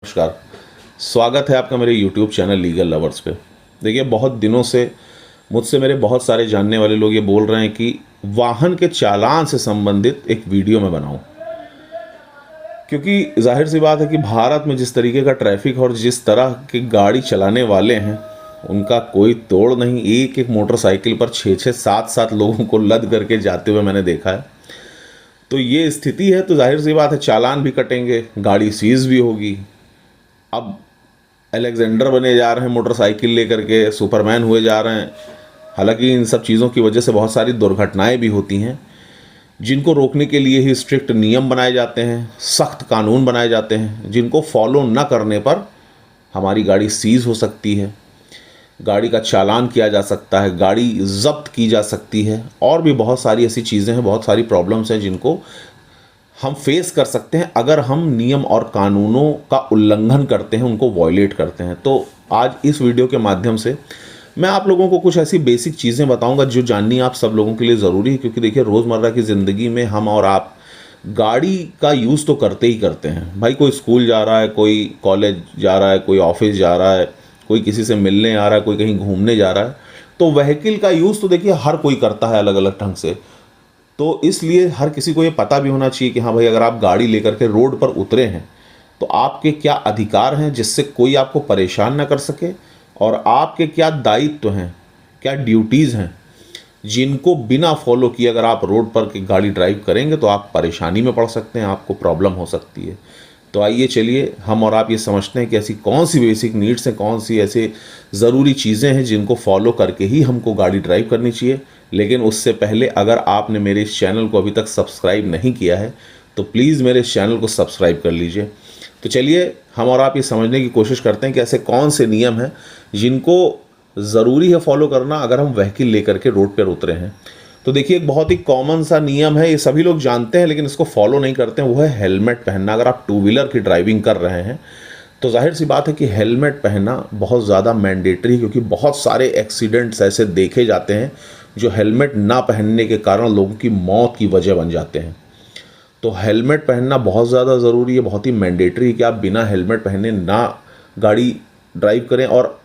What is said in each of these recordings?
नमस्कार। स्वागत है आपका मेरे YouTube चैनल लीगल लवर्स पे। देखिए, बहुत दिनों से मुझसे मेरे बहुत सारे जानने वाले लोग ये बोल रहे हैं कि वाहन के चालान से संबंधित एक वीडियो मैं बनाऊं, क्योंकि जाहिर सी बात है कि भारत में जिस तरीके का ट्रैफिक और जिस तरह के गाड़ी चलाने वाले हैं उनका कोई तोड़ नहीं। एक एक मोटरसाइकिल पर 6-6, 7-7 लोगों को लद करके जाते हुए मैंने देखा है। तो ये स्थिति है, तो जाहिर सी बात है चालान भी कटेंगे, गाड़ी सीज भी होगी। अब अलेक्जेंडर बने जा रहे हैं, मोटरसाइकिल लेकर के सुपरमैन हुए जा रहे हैं। हालांकि इन सब चीज़ों की वजह से बहुत सारी दुर्घटनाएं भी होती हैं, जिनको रोकने के लिए ही स्ट्रिक्ट नियम बनाए जाते हैं, सख्त कानून बनाए जाते हैं, जिनको फॉलो न करने पर हमारी गाड़ी सीज हो सकती है, गाड़ी का चालान किया जा सकता है, गाड़ी जब्त की जा सकती है, और भी बहुत सारी ऐसी चीज़ें हैं, बहुत सारी प्रॉब्लम्स हैं जिनको हम फेस कर सकते हैं अगर हम नियम और कानूनों का उल्लंघन करते हैं, उनको वॉयलेट करते हैं। तो आज इस वीडियो के माध्यम से मैं आप लोगों को कुछ ऐसी बेसिक चीज़ें बताऊंगा जो जाननी आप सब लोगों के लिए ज़रूरी है, क्योंकि देखिए रोज़मर्रा की ज़िंदगी में हम और आप गाड़ी का यूज़ तो करते ही करते हैं। भाई, कोई स्कूल जा रहा है, कोई कॉलेज जा रहा है, कोई ऑफिस जा रहा है, कोई किसी से मिलने आ रहा है, कोई कहीं घूमने जा रहा है, तो व्हीकल का यूज़ तो देखिए हर कोई करता है अलग अलग ढंग से। तो इसलिए हर किसी को ये पता भी होना चाहिए कि हाँ भाई, अगर आप गाड़ी लेकर के रोड पर उतरे हैं तो आपके क्या अधिकार हैं जिससे कोई आपको परेशान ना कर सके, और आपके क्या दायित्व हैं, क्या ड्यूटीज़ हैं जिनको बिना फॉलो किए अगर आप रोड पर की गाड़ी ड्राइव करेंगे तो आप परेशानी में पड़ सकते हैं, आपको प्रॉब्लम हो सकती है। तो आइए चलिए हम और आप ये समझते हैं कि ऐसी कौन सी बेसिक नीड्स हैं, कौन सी ऐसे ज़रूरी चीज़ें हैं जिनको फॉलो करके ही हमको गाड़ी ड्राइव करनी चाहिए। लेकिन उससे पहले अगर आपने मेरे इस चैनल को अभी तक सब्सक्राइब नहीं किया है तो प्लीज़ मेरे इस चैनल को सब्सक्राइब कर लीजिए। तो चलिए हम और आप ये समझने की कोशिश करते हैं कि ऐसे कौन से नियम हैं जिनको ज़रूरी है फॉलो करना अगर हम व्हीकल लेकर के रोड पर उतरे हैं। तो देखिए, एक बहुत ही कॉमन सा नियम है, ये सभी लोग जानते हैं लेकिन इसको फॉलो नहीं करते हैं, वो है हेलमेट पहनना। अगर आप टू व्हीलर की ड्राइविंग कर रहे हैं तो जाहिर सी बात है कि हेलमेट पहनना बहुत ज़्यादा मैंडेटरी है, क्योंकि बहुत सारे एक्सीडेंट्स ऐसे देखे जाते हैं जो हेलमेट ना पहनने के कारण लोगों की मौत की वजह बन जाते हैं। तो हेलमेट पहनना बहुत ज़्यादा ज़रूरी है, बहुत ही मैंडेटरी है कि आप बिना हेलमेट पहने ना गाड़ी ड्राइव करें। और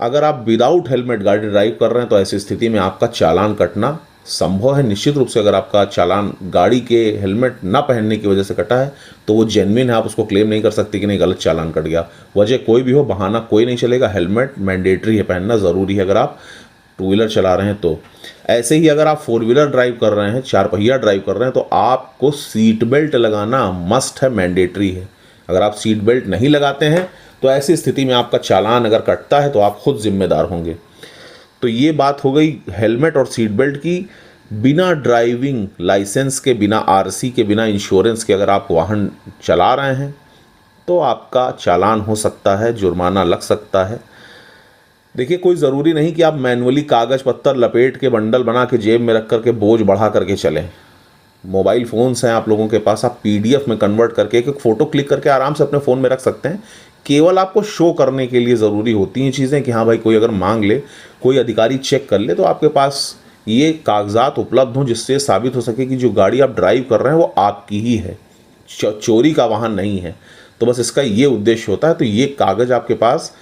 अगर आप विदाउट हेलमेट गाड़ी ड्राइव कर रहे हैं तो ऐसी स्थिति में आपका चालान कटना संभव है। निश्चित रूप से अगर आपका चालान गाड़ी के हेलमेट ना पहनने की वजह से कटा है तो वो जेन्युइन है, आप उसको क्लेम नहीं कर सकते कि नहीं गलत चालान कट गया। वजह कोई भी हो, बहाना कोई नहीं चलेगा। हेलमेट मैंडेटरी है, पहनना ज़रूरी है अगर आप टू व्हीलर चला रहे हैं तो। ऐसे ही अगर आप फोर व्हीलर ड्राइव कर रहे हैं, चार पहिया ड्राइव कर रहे हैं, तो आपको सीट बेल्ट लगाना मस्ट है, मैंडेटरी है। अगर आप सीट बेल्ट नहीं लगाते हैं तो ऐसी स्थिति में आपका चालान अगर कटता है तो आप खुद जिम्मेदार होंगे। तो ये बात हो गई हेलमेट और सीट बेल्ट की। बिना ड्राइविंग लाइसेंस के, बिना आरसी के, बिना इंश्योरेंस के अगर आप वाहन चला रहे हैं तो आपका चालान हो सकता है, जुर्माना लग सकता है। देखिए, कोई ज़रूरी नहीं कि आप मैनुअली कागज़ पत्तर लपेट के बंडल बना के जेब में रख करके बोझ बढ़ा करके चलें। मोबाइल फ़ोन्स हैं आप लोगों के पास, आप पीडीएफ में कन्वर्ट करके एक एक फ़ोटो क्लिक करके आराम से अपने फ़ोन में रख सकते हैं। केवल आपको शो करने के लिए ज़रूरी होती हैं चीज़ें कि हाँ भाई, कोई अगर मांग ले, कोई अधिकारी चेक कर ले तो आपके पास ये कागजात उपलब्ध हों जिससे साबित हो सके कि जो गाड़ी आप ड्राइव कर रहे हैं वो आपकी ही है, चोरी का वाहन नहीं है। तो बस इसका ये उद्देश्य होता है। तो ये कागज़ आपके पास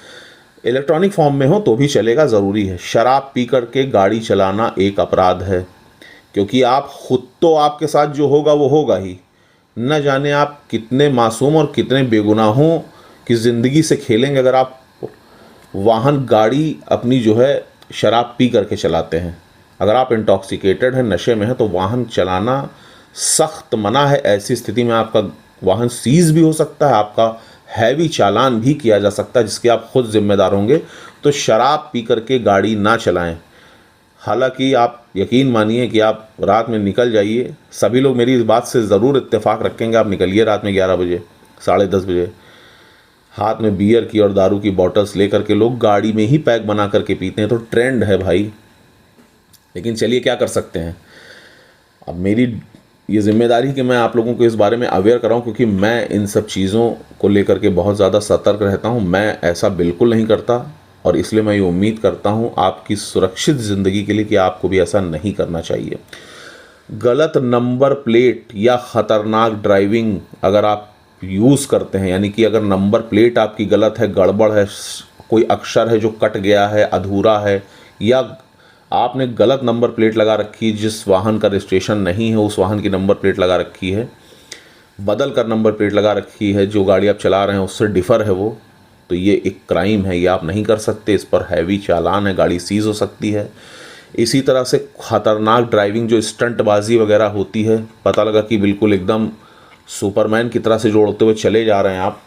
इलेक्ट्रॉनिक फॉर्म में हो तो भी चलेगा, ज़रूरी है। शराब पी करके गाड़ी चलाना एक अपराध है, क्योंकि आप खुद तो आपके साथ जो होगा वो होगा ही, न जाने आप कितने मासूम और कितने बेगुनाहों की ज़िंदगी से खेलेंगे अगर आप वाहन गाड़ी अपनी जो है शराब पी करके चलाते हैं। अगर आप इंटॉक्सिकेटेड हैं, नशे में हैं, तो वाहन चलाना सख्त मना है। ऐसी स्थिति में आपका वाहन सीज भी हो सकता है, आपका हैवी चालान भी किया जा सकता है जिसके आप खुद जिम्मेदार होंगे। तो शराब पी करके गाड़ी ना चलाएं। हालांकि आप यकीन मानिए कि आप रात में निकल जाइए, सभी लोग मेरी इस बात से ज़रूर इत्तेफाक रखेंगे, आप निकलिए रात में 11 बजे, 10:30 बजे, हाथ में बियर की और दारू की बॉटल्स लेकर के लोग गाड़ी में ही पैक बना करके पीते हैं। तो ट्रेंड है भाई, लेकिन चलिए क्या कर सकते हैं। अब मेरी ये जिम्मेदारी कि मैं आप लोगों को इस बारे में अवेयर कराऊं, क्योंकि मैं इन सब चीज़ों को लेकर के बहुत ज़्यादा सतर्क रहता हूं। मैं ऐसा बिल्कुल नहीं करता, और इसलिए मैं ये उम्मीद करता हूं आपकी सुरक्षित ज़िंदगी के लिए कि आपको भी ऐसा नहीं करना चाहिए। गलत नंबर प्लेट या ख़तरनाक ड्राइविंग अगर आप यूज़ करते हैं, यानी कि अगर नंबर प्लेट आपकी गलत है, गड़बड़ है, कोई अक्षर है जो कट गया है, अधूरा है, या आपने गलत नंबर प्लेट लगा रखी है, जिस वाहन का रजिस्ट्रेशन नहीं है उस वाहन की नंबर प्लेट लगा रखी है, बदल कर नंबर प्लेट लगा रखी है, जो गाड़ी आप चला रहे हैं उससे डिफ़र है वो, तो ये एक क्राइम है, ये आप नहीं कर सकते। इस पर हैवी चालान है, गाड़ी सीज़ हो सकती है। इसी तरह से ख़तरनाक ड्राइविंग, जो स्टंटबाजी वगैरह होती है, पता लगा कि बिल्कुल एकदम सुपरमैन की तरह से जोड़ते हुए चले जा रहे हैं आप,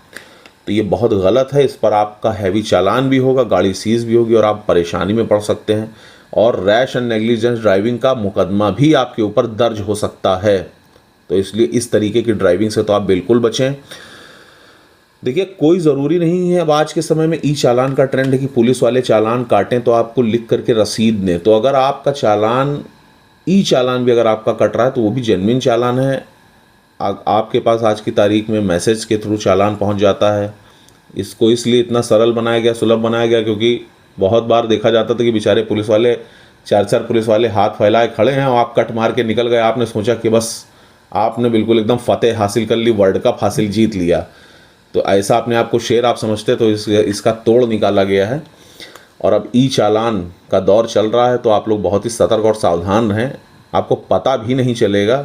तो ये बहुत गलत है। इस पर आपका हैवी चालान भी होगा, गाड़ी सीज़ भी होगी और आप परेशानी में पड़ सकते हैं। और रैश एंड नेग्लिजेंस ड्राइविंग का मुकदमा भी आपके ऊपर दर्ज हो सकता है। तो इसलिए इस तरीके की ड्राइविंग से तो आप बिल्कुल बचें। देखिए, कोई ज़रूरी नहीं है, अब आज के समय में ई चालान का ट्रेंड है कि पुलिस वाले चालान काटें तो आपको लिख करके रसीद दें। तो अगर आपका चालान, ई चालान भी अगर आपका कट रहा है तो वो भी जेन्युइन चालान है। आपके पास आज की तारीख में मैसेज के थ्रू चालान पहुंच जाता है। इसको इसलिए इतना सरल बनाया गया, सुलभ बनाया गया, क्योंकि बहुत बार देखा जाता था कि बेचारे पुलिस वाले, चार पुलिस वाले हाथ फैलाए खड़े हैं और आप कट मार के निकल गए। आपने सोचा कि बस आपने बिल्कुल एकदम फतेह हासिल कर ली, वर्ल्ड कप हासिल जीत लिया। तो ऐसा अपने आप को शेर आप समझते, तो इसका तोड़ निकाला गया है। और अब ई चालान का दौर चल रहा है, तो आप लोग बहुत ही सतर्क और सावधान रहें। आपको पता भी नहीं चलेगा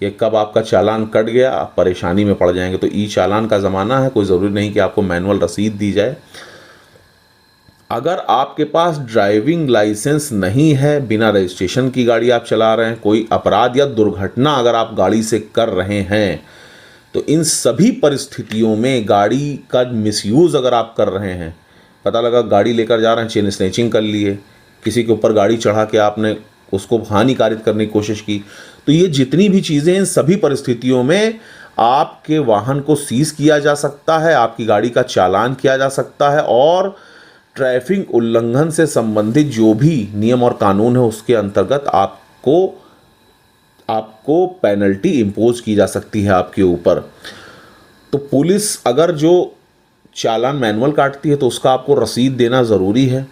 कि कब आपका चालान कट गया, आप परेशानी में पड़ जाएंगे। तो ई चालान का ज़माना है, कोई ज़रूरी नहीं कि आपको मैनुअल रसीद दी जाए। अगर आपके पास ड्राइविंग लाइसेंस नहीं है, बिना रजिस्ट्रेशन की गाड़ी आप चला रहे हैं, कोई अपराध या दुर्घटना अगर आप गाड़ी से कर रहे हैं, तो इन सभी परिस्थितियों में गाड़ी का मिसयूज़ अगर आप कर रहे हैं, पता लगा गाड़ी लेकर जा रहे हैं, चेन स्नैचिंग कर लिए, किसी के ऊपर गाड़ी चढ़ा के आपने उसको हानिकारित करने की कोशिश की, तो ये जितनी भी चीज़ें, इन सभी परिस्थितियों में आपके वाहन को सीज किया जा सकता है, आपकी गाड़ी का चालान किया जा सकता है और ट्रैफिक उल्लंघन से संबंधित जो भी नियम और कानून है उसके अंतर्गत आपको पेनल्टी इम्पोज की जा सकती है आपके ऊपर। तो पुलिस अगर जो चालान मैनुअल काटती है तो उसका आपको रसीद देना ज़रूरी है।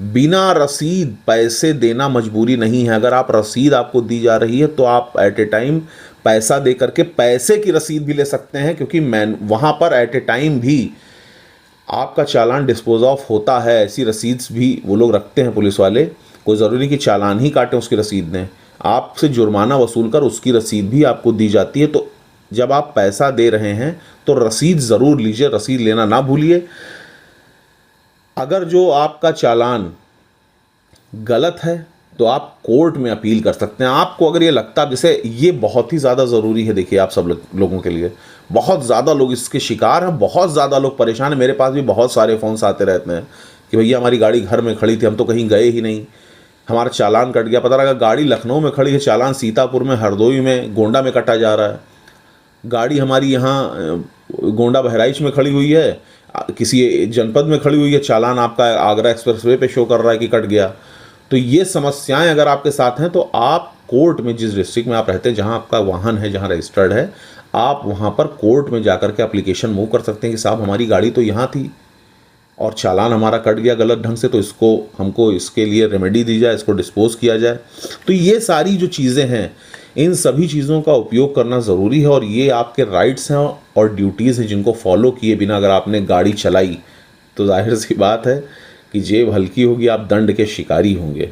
बिना रसीद पैसे देना मजबूरी नहीं है। अगर आप रसीद आपको दी जा रही है तो आप एट ए टाइम पैसा दे करके पैसे की रसीद भी ले सकते हैं, क्योंकि वहाँ पर एट ए टाइम भी आपका चालान डिस्पोज ऑफ होता है। ऐसी रसीद्स भी वो लोग रखते हैं पुलिस वाले। कोई ज़रूरी नहीं कि चालान ही काटें उसकी रसीद दें, आपसे जुर्माना वसूल कर उसकी रसीद भी आपको दी जाती है। तो जब आप पैसा दे रहे हैं तो रसीद ज़रूर लीजिए, रसीद लेना ना भूलिए। अगर जो आपका चालान गलत है तो आप कोर्ट में अपील कर सकते हैं। आपको अगर ये लगता है, जैसे ये बहुत ही ज़्यादा ज़रूरी है, देखिए आप सब लोगों के लिए, बहुत ज़्यादा लोग इसके शिकार हैं, बहुत ज़्यादा लोग परेशान हैं। मेरे पास भी बहुत सारे फ़ोन्स आते रहते हैं कि भैया हमारी गाड़ी घर में खड़ी थी, हम तो कहीं गए ही नहीं, हमारा चालान कट गया। पता लगा गाड़ी लखनऊ में खड़ी है, चालान सीतापुर में, हरदोई में, गोंडा में कटा जा रहा है। गाड़ी हमारी यहाँ गोंडा बहराइच में खड़ी हुई है, किसी जनपद में खड़ी हुई है, चालान आपका आगरा एक्सप्रेसवे पे शो कर रहा है कि कट गया। तो ये समस्याएं अगर आपके साथ हैं तो आप कोर्ट में, जिस डिस्ट्रिक्ट में आप रहते हैं, जहां आपका वाहन है, जहां रजिस्टर्ड है, आप वहां पर कोर्ट में जाकर के एप्लीकेशन मूव कर सकते हैं कि साहब हमारी गाड़ी तो यहाँ थी और चालान हमारा कट गया गलत ढंग से, तो इसको हमको इसके लिए रेमेडी दी जाए, इसको डिस्पोज किया जाए। तो ये सारी जो चीज़ें हैं, इन सभी चीज़ों का उपयोग करना ज़रूरी है और ये आपके राइट्स हैं और ड्यूटीज़ हैं, जिनको फॉलो किए बिना अगर आपने गाड़ी चलाई तो जाहिर सी बात है कि जेब हल्की होगी, आप दंड के शिकारी होंगे।